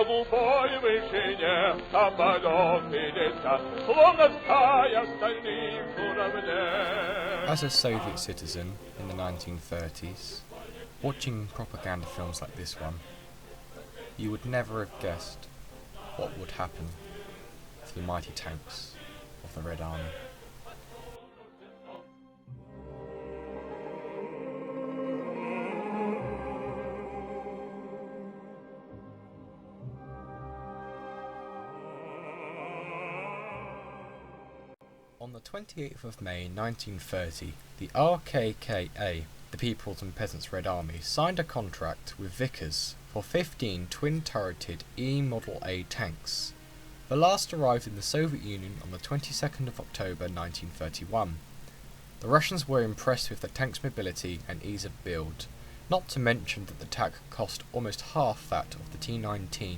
упой вышине, а потом видится, словно стая стальных журавлей. As a Soviet citizen in the 1930s, watching propaganda films like this one, you would never have guessed what would happen to the mighty tanks of the Red Army. On the 28th of May 1930, the RKKA, the People's and Peasants' Red Army, signed a contract with Vickers for 15 twin-turreted E Model A tanks. The last arrived in the Soviet Union on the 22nd of October 1931. The Russians were impressed with the tank's mobility and ease of build, not to mention that the tank cost almost half that of the T-19.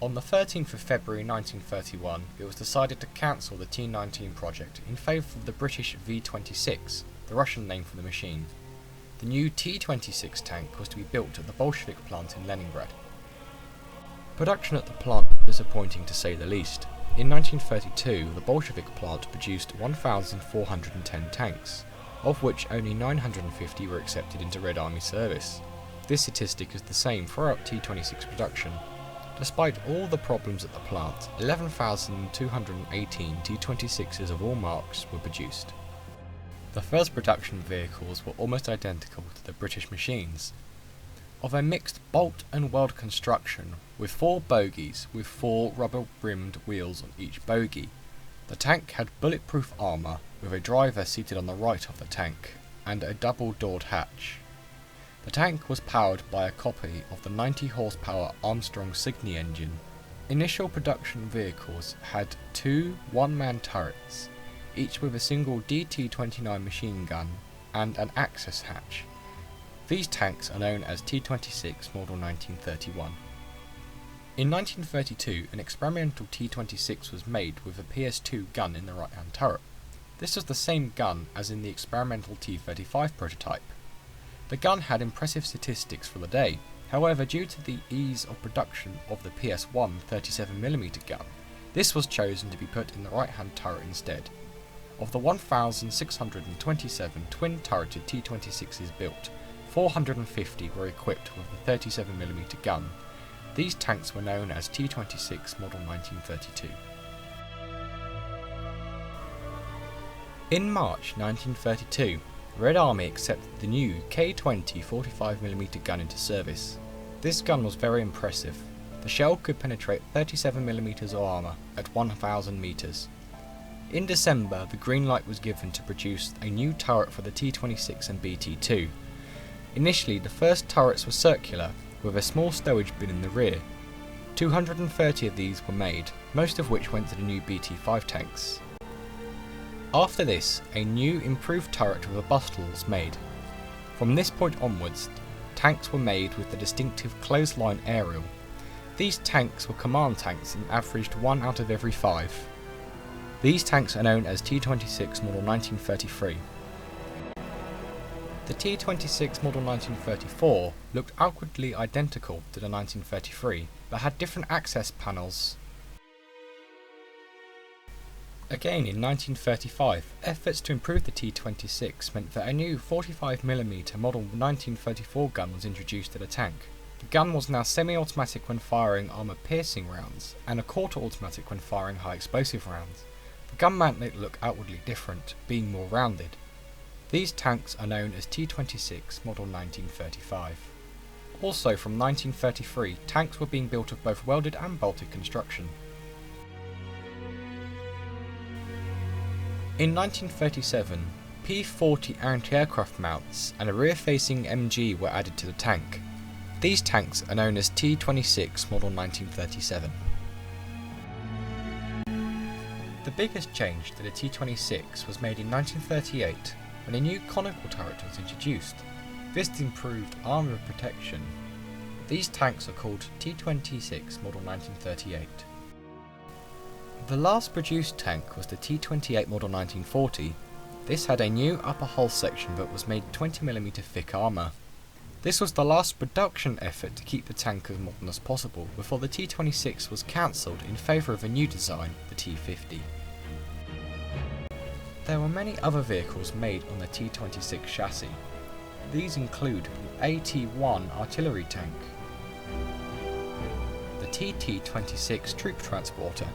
On the 13th of February 1931, it was decided to cancel the T-19 project in favour of the British V-26, the Russian name for the machine. The new T-26 tank was to be built at the Bolshevik plant in Leningrad. Production at the plant was disappointing to say the least. In 1932, the Bolshevik plant produced 1,410 tanks, of which only 950 were accepted into Red Army service. This statistic is the same throughout T-26 production. Despite all the problems at the plant, 11,218 T-26s of all marks were produced. The first production vehicles were almost identical to the British machines. Of a mixed bolt and weld construction, with 4 bogies with 4 rubber-rimmed wheels on each bogie. The tank had bulletproof armour, with a driver seated on the right of the tank, and a double-doored hatch. The tank was powered by a copy of the 90 horsepower Armstrong Signy engine. Initial production vehicles had 2 one-man turrets, each with a single DT-29 machine gun and an access hatch. These tanks are known as T-26 Model 1931. In 1932, an experimental T-26 was made with a PS2 gun in the right-hand turret. This was the same gun as in the experimental T-35 prototype. The gun had impressive statistics for the day. However, due to the ease of production of the PS1 37mm gun, this was chosen to be put in the right-hand turret instead. Of the 1,627 twin-turreted T-26s built, 450 were equipped with the 37mm gun. These tanks were known as T-26 Model 1932. In March 1932, Red Army accepted the new K-20 45mm gun into service. This gun was very impressive. The shell could penetrate 37mm of armour at 1,000 metres. In December, the green light was given to produce a new turret for the T-26 and BT-2. Initially, the first turrets were circular, with a small stowage bin in the rear. 230 of these were made, most of which went to the new BT-5 tanks. After this, a new improved turret with a bustle was made. From this point onwards, tanks were made with the distinctive clothesline aerial. These tanks were command tanks and averaged 1 out of every 5. These tanks are known as T-26 Model 1933. The T-26 Model 1934 looked outwardly identical to the 1933, but had different access panels. Again in 1935, efforts to improve the T-26 meant that a new 45mm Model 1934 gun was introduced to the tank. The gun was now semi-automatic when firing armour-piercing rounds, and a quarter-automatic when firing high-explosive rounds. The gun made it look outwardly different, being more rounded. These tanks are known as T-26 Model 1935. Also from 1933, tanks were being built of both welded and bolted construction. In 1937, P-40 anti-aircraft mounts and a rear-facing MG were added to the tank. These tanks are known as T-26 Model 1937. The biggest change to the T-26 was made in 1938 when a new conical turret was introduced. This improved armour protection. These tanks are called T-26 Model 1938. The last produced tank was the T-28 Model 1940. This had a new upper hull section that was made 20mm thick armour. This was the last production effort to keep the tank as modern as possible before the T-26 was cancelled in favour of a new design, the T-50. There were many other vehicles made on the T-26 chassis. These include the AT-1 artillery tank, the TT-26 troop transporter,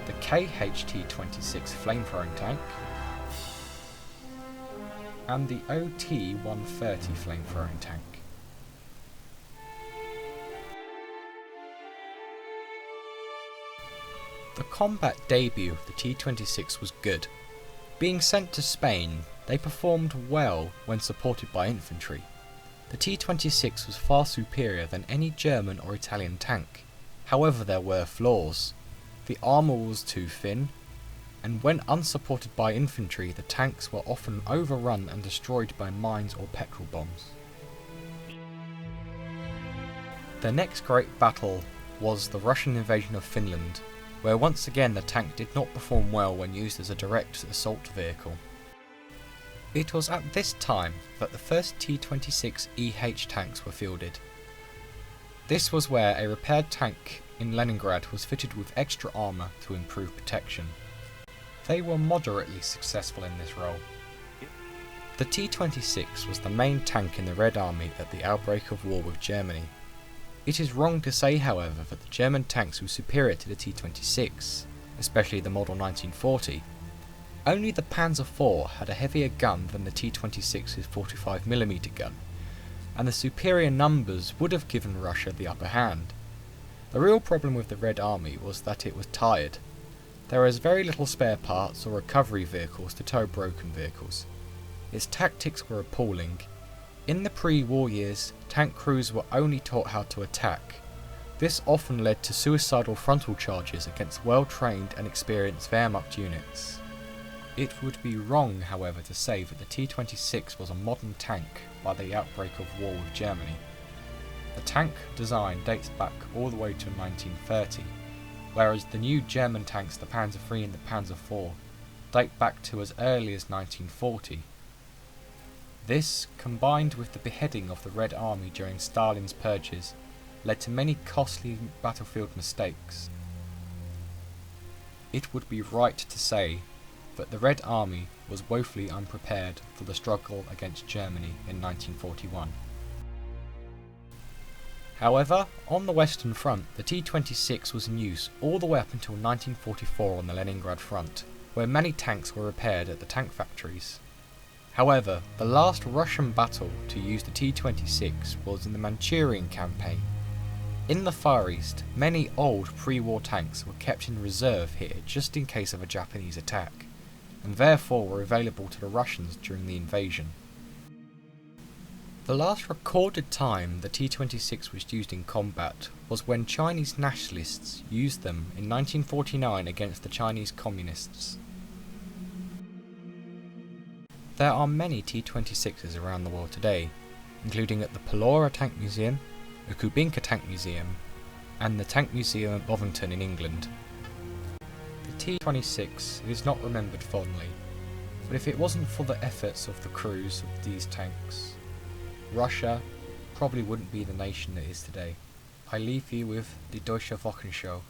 the KHT-26 flamethrowing tank, and the OT-130 flamethrowing tank. The combat debut of the T-26 was good. Being sent to Spain, they performed well when supported by infantry. The T-26 was far superior than any German or Italian tank. However, there were flaws. The armour was too thin, and when unsupported by infantry, the tanks were often overrun and destroyed by mines or petrol bombs. The next great battle was the Russian invasion of Finland, where once again the tank did not perform well when used as a direct assault vehicle. It was at this time that the first T-26 EH tanks were fielded. This was where a repaired tank in Leningrad was fitted with extra armour to improve protection. They were moderately successful in this role. The T-26 was the main tank in the Red Army at the outbreak of war with Germany. It is wrong to say, however, that the German tanks were superior to the T-26, especially the model 1940. Only the Panzer IV had a heavier gun than the T-26's 45mm gun, and the superior numbers would have given Russia the upper hand. The real problem with the Red Army was that it was tired. There was very little spare parts or recovery vehicles to tow broken vehicles. Its tactics were appalling. In the pre-war years, tank crews were only taught how to attack. This often led to suicidal frontal charges against well-trained and experienced Wehrmacht units. It would be wrong, however, to say that the T-26 was a modern tank by the outbreak of war with Germany. The tank design dates back all the way to 1930, whereas the new German tanks, the Panzer III and the Panzer IV, date back to as early as 1940. This, combined with the beheading of the Red Army during Stalin's purges, led to many costly battlefield mistakes. It would be right to say that the Red Army was woefully unprepared for the struggle against Germany in 1941. However, on the Western Front, the T-26 was in use all the way up until 1944 on the Leningrad front, where many tanks were repaired at the tank factories. However, the last Russian battle to use the T-26 was in the Manchurian campaign. In the Far East, many old pre-war tanks were kept in reserve here just in case of a Japanese attack, and therefore were available to the Russians during the invasion. The last recorded time the T-26 was used in combat was when Chinese nationalists used them in 1949 against the Chinese communists. There are many T-26s around the world today, including at the Pelora Tank Museum, the Kubinka Tank Museum, and the Tank Museum of Bovington in England. The T-26 is not remembered fondly, but if it wasn't for the efforts of the crews of these tanks, Russia probably wouldn't be the nation it is today. I leave you with Die Deutsche Wochenschau.